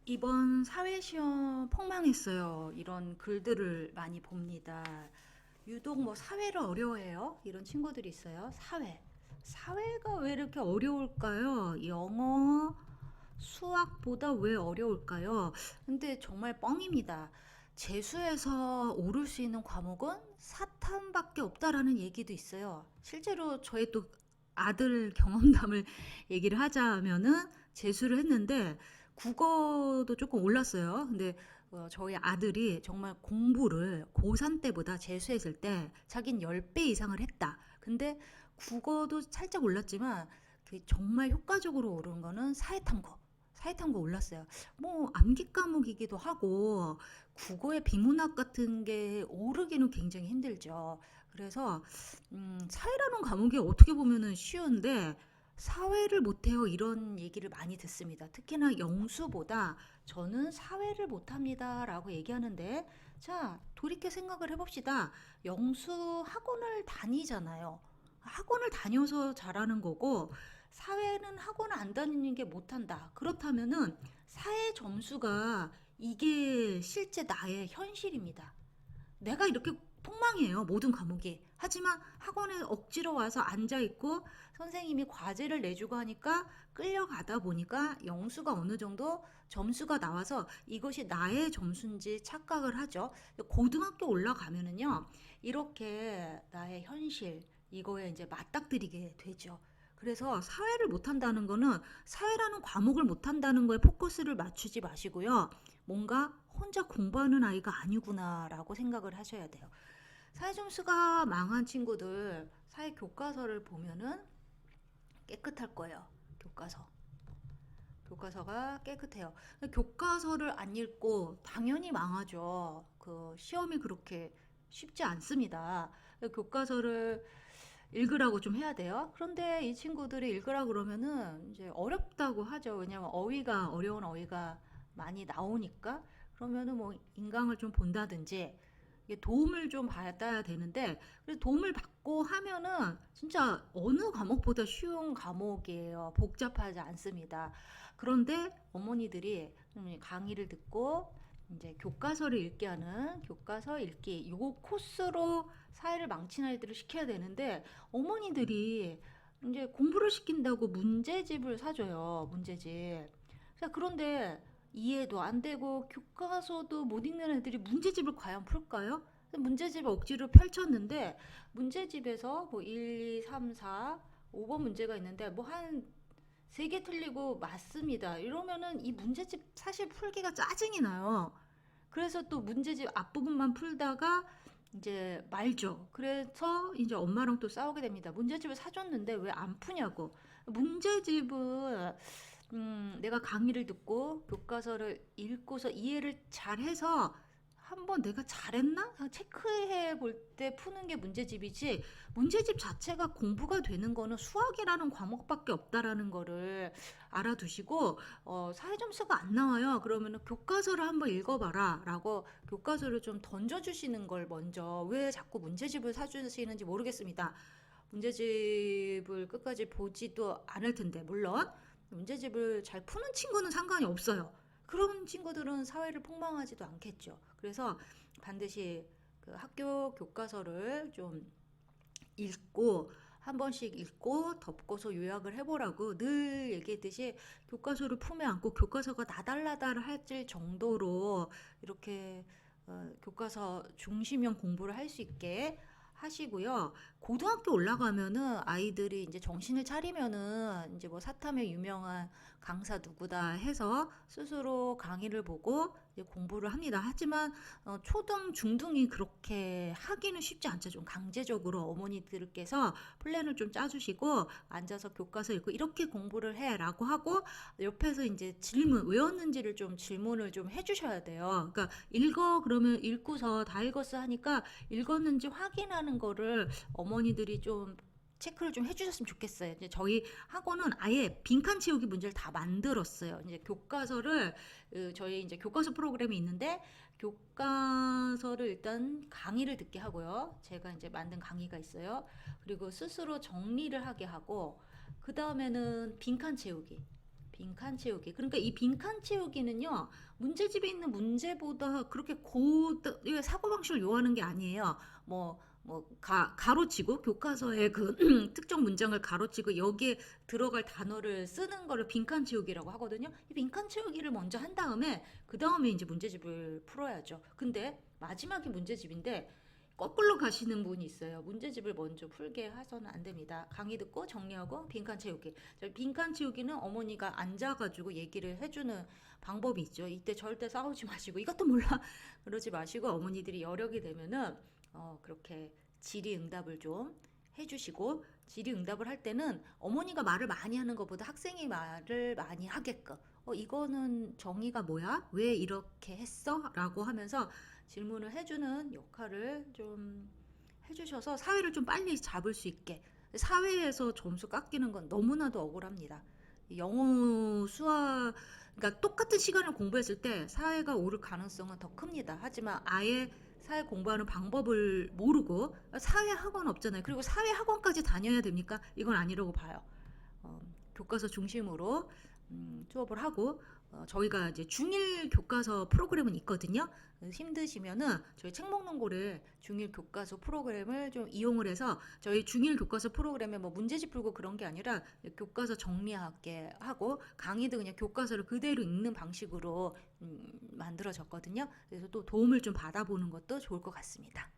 이번 사회시험 폭망했어요. 이런 글들을 많이 봅니다. 유독 뭐 사회를 어려워해요. 이런 친구들이 있어요. 사회. 사회가 왜 이렇게 어려울까요? 영어, 수학보다 왜 어려울까요? 근데 정말 뻥입니다. 재수해서 오를 수 있는 과목은 사탐밖에 없다라는 얘기도 있어요. 실제로 저의 또 아들 경험담을 얘기를 하자면은 재수를 했는데 국어도 조금 올랐어요. 근데 저희 아들이 정말 공부를 고3 때보다 재수했을 때 자긴 10배 이상을 했다. 근데 국어도 살짝 올랐지만 그 정말 효과적으로 오른 거는 사회탐구. 사회탐구 올랐어요. 뭐 암기 과목이기도 하고 국어의 비문학 같은 게 오르기는 굉장히 힘들죠. 그래서 사회라는 과목이 어떻게 보면은 쉬운데 사회를 못해요 이런 얘기를 많이 듣습니다. 특히나 영수보다 저는 사회를 못합니다라고 얘기하는데 자 돌이켜 생각을 해봅시다. 영수 학원을 다니잖아요. 학원을 다녀서 잘하는 거고 사회는 학원을 안 다니는 게 못한다. 그렇다면은 사회 점수가 이게 실제 나의 현실입니다. 내가 이렇게 폭망해요. 모든 과목이. 하지만 학원에 억지로 와서 앉아있고 선생님이 과제를 내주고 하니까 끌려가다 보니까 영수가 어느 정도 점수가 나와서 이것이 나의 점수인지 착각을 하죠. 고등학교 올라가면은요, 이렇게 나의 현실, 이거에 이제 맞닥뜨리게 되죠. 그래서 사회를 못한다는 거는 사회라는 과목을 못한다는 거에 포커스를 맞추지 마시고요. 뭔가 혼자 공부하는 아이가 아니구나라고 생각을 하셔야 돼요. 사회 점수가 망한 친구들 사회 교과서를 보면은 깨끗할 거예요. 교과서. 교과서가 깨끗해요. 교과서를 안 읽고 당연히 망하죠. 그 시험이 그렇게 쉽지 않습니다. 교과서를 읽으라고 좀 해야 돼요. 그런데 이 친구들이 읽으라 그러면은 이제 어렵다고 하죠. 왜냐면 어휘가 어려운 어휘가 많이 나오니까 그러면은 뭐 인강을 좀 본다든지 이게 도움을 좀 받아야 되는데 그래서 도움을 받고 하면은 진짜 어느 과목보다 쉬운 과목이에요. 복잡하지 않습니다. 그런데 어머니들이 강의를 듣고 이제 교과서를 읽게 하는 교과서 읽기 요 코스로 사회를 망친 아이들을 시켜야 되는데 어머니들이 이제 공부를 시킨다고 문제집을 사줘요. 문제집. 자, 그런데 이해도 안 되고 교과서도 못 읽는 애들이 문제집을 과연 풀까요? 문제집을 억지로 펼쳤는데 문제집에서 뭐 1, 2, 3, 4, 5번 문제가 있는데 뭐 한 3개 틀리고 맞습니다. 이러면은 이 문제집 사실 풀기가 짜증이 나요. 그래서 또 문제집 앞부분만 풀다가 이제 말죠. 그래서 이제 엄마랑 또 싸우게 됩니다. 문제집을 사줬는데 왜 안 푸냐고. 문제집은 내가 강의를 듣고 교과서를 읽고서 이해를 잘해서 한번 내가 잘했나? 체크해 볼 때 푸는 게 문제집이지 문제집 자체가 공부가 되는 거는 수학이라는 과목밖에 없다라는 거를 알아두시고 사회 점수가 안 나와요. 그러면 교과서를 한번 읽어봐라 라고 교과서를 좀 던져주시는 걸 먼저 왜 자꾸 문제집을 사주시는지 모르겠습니다. 문제집을 끝까지 보지도 않을 텐데 물론 문제집을 잘 푸는 친구는 상관이 없어요. 그런 친구들은 사회를 폭망하지도 않겠죠. 그래서 반드시 그 학교 교과서를 좀 읽고 한 번씩 읽고 덮고서 요약을 해보라고 늘 얘기했듯이 교과서를 품에 안고 교과서가 나달라달 할 정도로 이렇게 교과서 중심형 공부를 할 수 있게 하시고요. 고등학교 올라가면은 아이들이 이제 정신을 차리면은 이제 뭐 사탐의 유명한 강사 누구다 해서 스스로 강의를 보고 이제 공부를 합니다. 하지만 초등, 중등이 그렇게 하기는 쉽지 않죠. 좀 강제적으로 어머니들께서 플랜을 좀 짜주시고 앉아서 교과서 읽고 이렇게 공부를 해라고 하고 옆에서 이제 질문 외웠는지를 좀 질문을 좀 해주셔야 돼요. 그러니까 읽어 그러면 읽고서 다 읽었어 하니까 읽었는지 확인하는 거를 어머니들이 좀 체크를 좀 해주셨으면 좋겠어요. 이제 저희 학원은 아예 빈칸 채우기 문제를 다 만들었어요. 이제 교과서를 저희 이제 교과서 프로그램이 있는데 교과서를 일단 강의를 듣게 하고요. 제가 이제 만든 강의가 있어요. 그리고 스스로 정리를 하게 하고 그 다음에는 빈칸 채우기. 빈칸 채우기. 그러니까 이 빈칸 채우기는요, 문제집에 있는 문제보다 그렇게 사고방식을 요하는 게 아니에요. 가로치고, 교과서의 그 특정 문장을 가로치고, 여기에 들어갈 단어를 쓰는 거를 빈칸 채우기라고 하거든요. 이 빈칸 채우기를 먼저 한 다음에, 그 다음에 이제 문제집을 풀어야죠. 근데 마지막이 문제집인데, 거꾸로 가시는 분이 있어요. 문제집을 먼저 풀게 해서는 안 됩니다. 강의 듣고 정리하고 빈칸 채우기. 빈칸 채우기는 어머니가 앉아가지고 얘기를 해주는 방법이 있죠. 이때 절대 싸우지 마시고 이것도 몰라 그러지 마시고 어머니들이 여력이 되면은 그렇게 질의응답을 좀 해주시고 질의응답을 할 때는 어머니가 말을 많이 하는 것보다 학생이 말을 많이 하게끔 이거는 정의가 뭐야? 왜 이렇게 했어? 라고 하면서 질문을 해주는 역할을 좀 해주셔서 사회를 좀 빨리 잡을 수 있게. 사회에서 점수 깎이는 건 너무나도 억울합니다. 영어, 수학, 그러니까 똑같은 시간을 공부했을 때 사회가 오를 가능성은 더 큽니다. 하지만 아예 사회 공부하는 방법을 모르고 사회 학원 없잖아요. 그리고 사회 학원까지 다녀야 됩니까? 이건 아니라고 봐요. 교과서 중심으로 수업을 하고 저희가 이제 중일 교과서 프로그램은 있거든요. 힘드시면은 저희 책먹는고를 중일 교과서 프로그램을 좀 이용을 해서 저희 중일 교과서 프로그램에 뭐 문제집 풀고 그런 게 아니라 교과서 정리하게 하고 강의도 그냥 교과서를 그대로 읽는 방식으로 만들어졌거든요. 그래서 또 도움을 좀 받아보는 것도 좋을 것 같습니다.